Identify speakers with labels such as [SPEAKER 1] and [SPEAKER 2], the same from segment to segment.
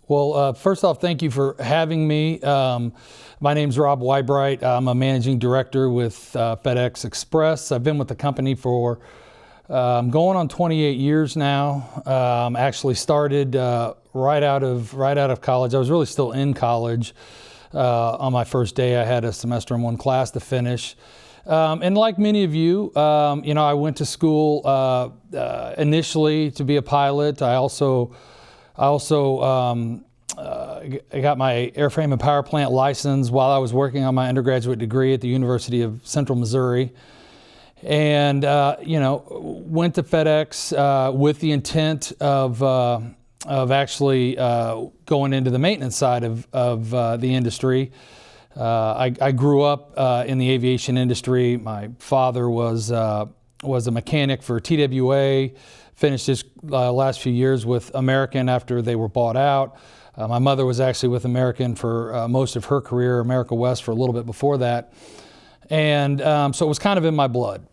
[SPEAKER 1] Well, first off, thank you for having me. My name's Rob Wibright. I'm a managing director with FedEx Express. I've been with the company for going on 28 years now. Actually started right out of college. I was really still in college. On my first day, I had a semester in one class to finish. And like many of you, I went to school initially to be a pilot. I got my airframe and power plant license while I was working on my undergraduate degree at the University of Central Missouri. And, went to FedEx with the intent of actually going into the maintenance side of the industry. I grew up in the aviation industry. My father was a mechanic for TWA, finished his last few years with American after they were bought out. My mother was actually with American for most of her career, America West for a little bit before that. And so it was kind of in my blood.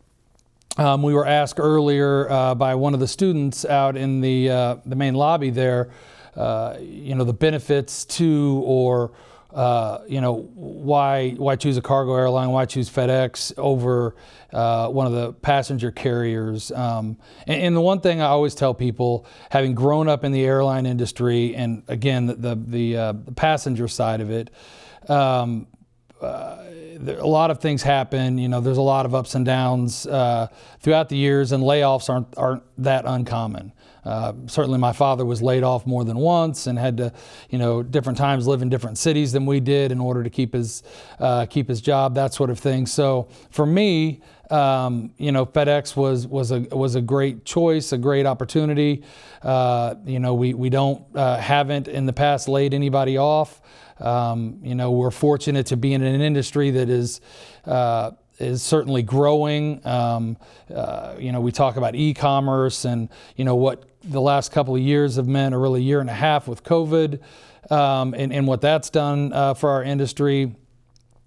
[SPEAKER 1] We were asked earlier by one of the students out in the main lobby there, the benefits to or why choose a cargo airline, why choose FedEx over one of the passenger carriers. And the one thing I always tell people, having grown up in the airline industry, and again, the passenger side of it, a lot of things happen. There's a lot of ups and downs throughout the years, and layoffs aren't that uncommon. Certainly my father was laid off more than once and had to, different times live in different cities than we did in order to keep his job, that sort of thing. So for me, FedEx was a great choice, a great opportunity. We haven't in the past laid anybody off. We're fortunate to be in an industry that is certainly growing. We talk about e-commerce and, what the last couple of years have meant, or really a year and a half with COVID, and what that's done for our industry.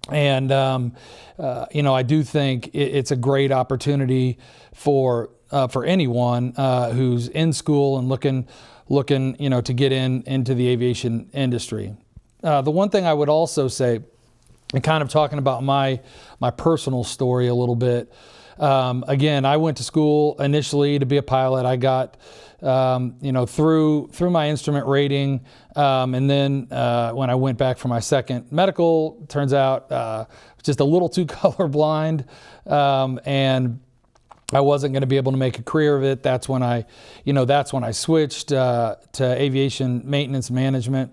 [SPEAKER 1] And, I do think it's a great opportunity for anyone who's in school and looking, to get into the aviation industry. The one thing I would also say, and kind of talking about my personal story a little bit, again, I went to school initially to be a pilot. I got, through my instrument rating, and then when I went back for my second medical, turns out just a little too colorblind, and I wasn't going to be able to make a career of it. That's when I switched to aviation maintenance management.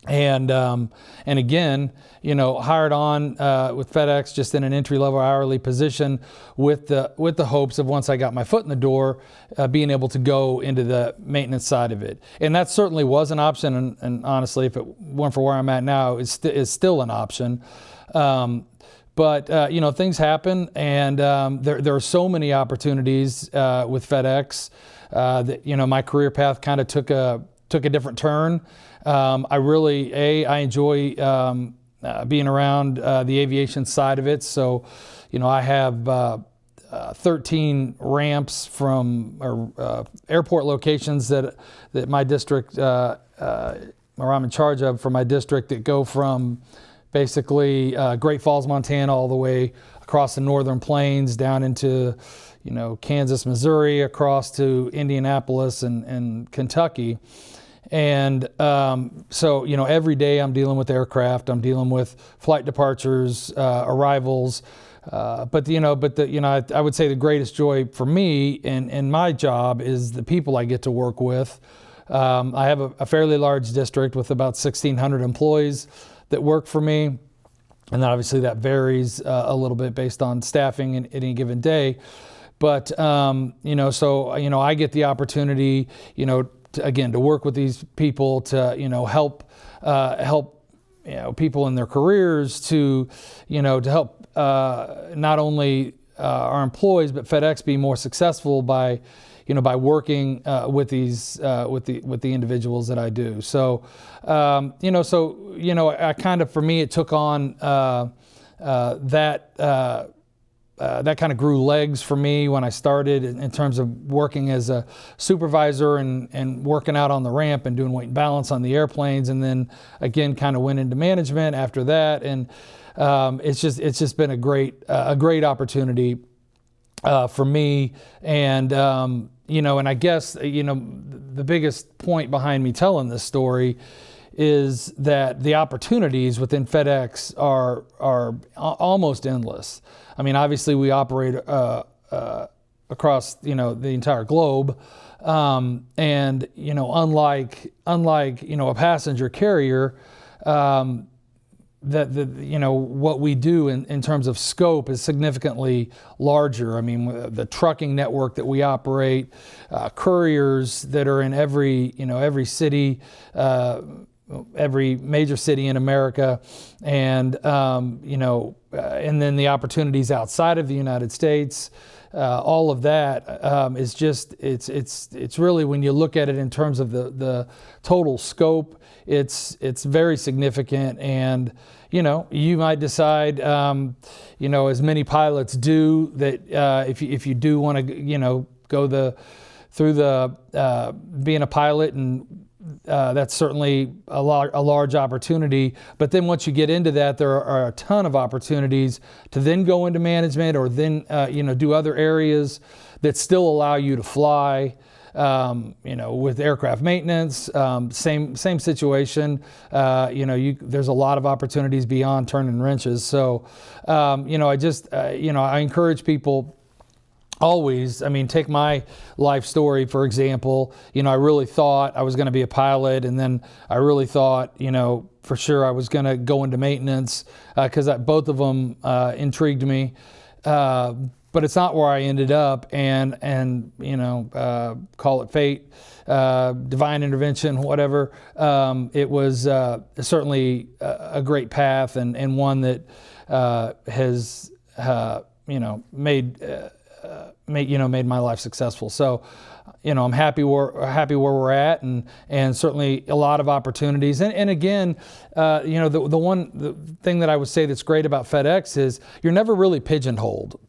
[SPEAKER 1] And again, hired on with FedEx just in an entry-level hourly position with the hopes of, once I got my foot in the door, being able to go into the maintenance side of it. And that certainly was an option. And honestly, if it weren't for where I'm at now, it's still an option. But things happen, and there are so many opportunities with FedEx that my career path kind of took a different turn. I enjoy being around the aviation side of it. So, I have 13 ramps from airport locations that my district, or I'm in charge of for my district, that go from basically Great Falls, Montana, all the way across the northern plains down into, Kansas, Missouri, across to Indianapolis and Kentucky. And so, every day I'm dealing with aircraft, I'm dealing with flight departures, arrivals. I would say the greatest joy for me in my job is the people I get to work with. I have a fairly large district with about 1,600 employees that work for me. And then obviously that varies a little bit based on staffing in any given day. But, I get the opportunity, to work with these people, to help people in their careers, to help not only our employees but FedEx be more successful by working with these with the individuals that I do. So I kind of, for me, it took on that that kind of grew legs for me when I started in terms of working as a supervisor and working out on the ramp and doing weight and balance on the airplanes, and then again kind of went into management after that. And it's just been a great opportunity for me. And and I guess the biggest point behind me telling this story is that the opportunities within FedEx are almost endless. I mean, obviously we operate across the entire globe, and unlike a passenger carrier, what we do in terms of scope is significantly larger. I mean, the trucking network that we operate, couriers that are in every city, every major city in America, and and then the opportunities outside of the United States, all of that is just it's really, when you look at it in terms of the total scope, it's very significant. And you might decide, as many pilots do, that if you do want to go through being a pilot, and that's certainly a large opportunity. But then once you get into that, there are a ton of opportunities to then go into management, or then do other areas that still allow you to fly. With aircraft maintenance, same situation. There's a lot of opportunities beyond turning wrenches. So, I encourage people. Always, take my life story, for example. I really thought I was going to be a pilot, and then I really thought, for sure I was going to go into maintenance, because both of them intrigued me. But it's not where I ended up, and call it fate, divine intervention, whatever. It was certainly a great path, and one that has made my life successful. So, I'm happy where we're at, and certainly a lot of opportunities. And again, the thing that I would say that's great about FedEx is you're never really pigeonholed.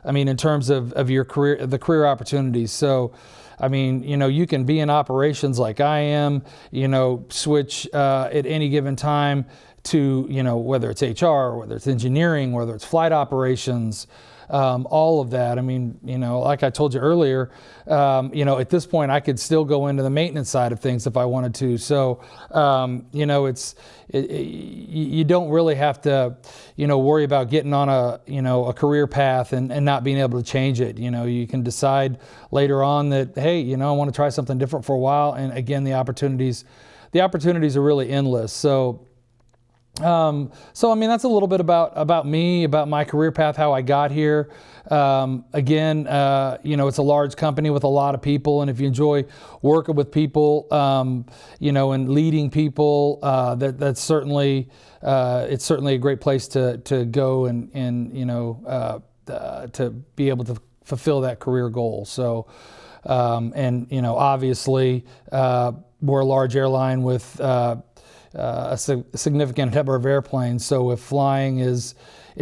[SPEAKER 1] In terms of your career, the career opportunities. So, you can be in operations like I am, switch at any given time to, whether it's HR, whether it's engineering, whether it's flight operations, all of that. Like I told you earlier, at this point I could still go into the maintenance side of things if I wanted to. So, you don't really have to, worry about getting on a career path and not being able to change it. You can decide later on that, hey, I want to try something different for a while. And again, the opportunities are really endless. So, that's a little bit about me, about my career path, how I got here. Again, it's a large company with a lot of people, and if you enjoy working with people, and leading people, that's certainly it's certainly a great place to go and to be able to fulfill that career goal. So, obviously, we're a large airline with a significant number of airplanes. So if flying is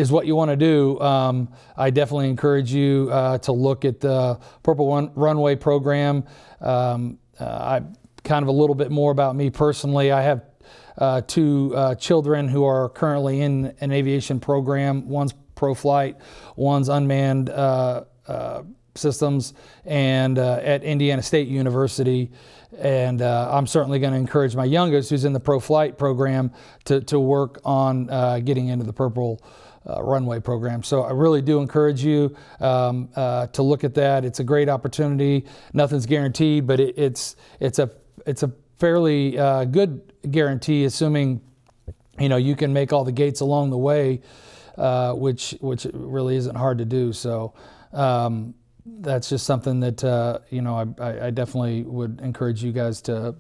[SPEAKER 1] what you want to do, I definitely encourage you to look at the Purple Runway program. I kind of a little bit more about me personally. I have two children who are currently in an aviation program. One's pro flight, one's unmanned systems, and at Indiana State University. And I'm certainly going to encourage my youngest, who's in the pro flight program, to work on getting into the Purple Runway program. So I really do encourage you to look at that. It's a great opportunity. Nothing's guaranteed, but it's a fairly good guarantee, assuming you can make all the gates along the way, which really isn't hard to do. So. That's just something that I definitely would encourage you guys to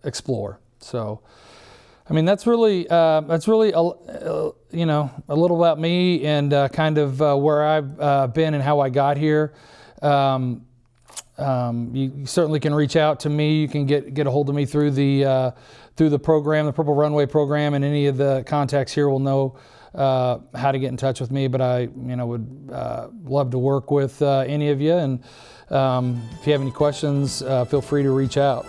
[SPEAKER 1] explore. So, that's really a little about me and kind of where I've been and how I got here. You certainly can reach out to me. You can get a hold of me through the program, the Purple Runway program, and any of the contacts here will know how to get in touch with me, but I would love to work with any of you. And if you have any questions, feel free to reach out.